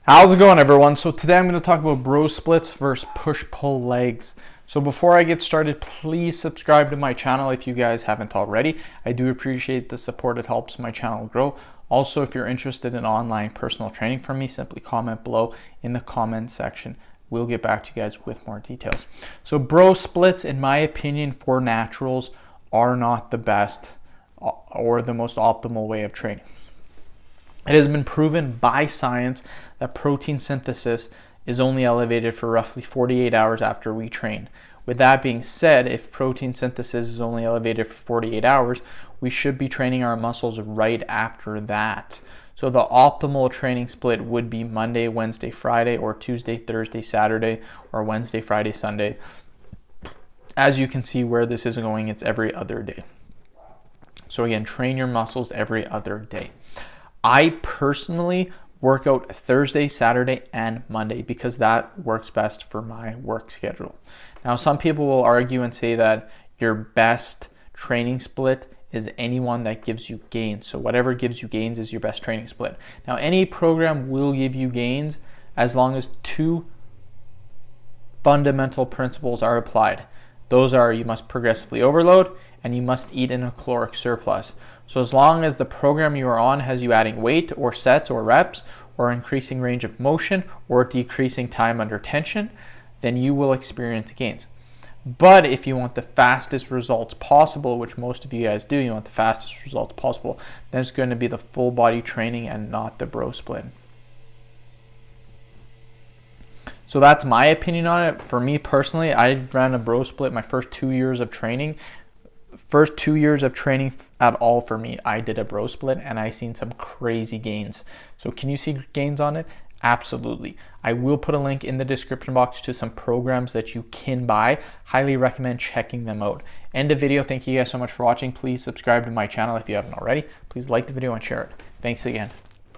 How's it going, everyone? So today I'm going to talk about bro splits versus push-pull legs. So before I get started, please subscribe to my channel if you guys haven't already. I do appreciate the support. It helps my channel grow. Also, if you're interested in online personal training from me, simply comment below in the comment section. We'll get back to you guys with more details. So bro splits, in my opinion, for naturals are not the best or the most optimal way of training. It has been proven by science that protein synthesis is only elevated for roughly 48 hours after we train. With that being said, if protein synthesis is only elevated for 48 hours, we should be training our muscles right after that. So the optimal training split would be Monday, Wednesday, Friday, or Tuesday, Thursday, Saturday, or Wednesday, Friday, Sunday. As you can see where this is going, it's every other day. So again, train your muscles every other day. I personally work out Thursday, Saturday, and Monday because that works best for my work schedule. Now, some people will argue and say that your best training split is anyone that gives you gains. So whatever gives you gains is your best training split. Now, any program will give you gains as long as two fundamental principles are applied. Those are, you must progressively overload and you must eat in a caloric surplus. So as long as the program you are on has you adding weight or sets or reps or increasing range of motion or decreasing time under tension, then you will experience gains. But if you want the fastest results possible, which most of you guys do, you want the fastest results possible, then it's going to be the full body training and not the bro split. So that's my opinion on it. For me personally, I ran a bro split my first 2 years of training. First 2 years of training at all for me, I did a bro split and I seen some crazy gains. So can you see gains on it? Absolutely. I will put a link in the description box to some programs that you can buy. Highly recommend checking them out. End the video. Thank you guys so much for watching. Please subscribe to my channel if you haven't already. Please like the video and share it. Thanks again.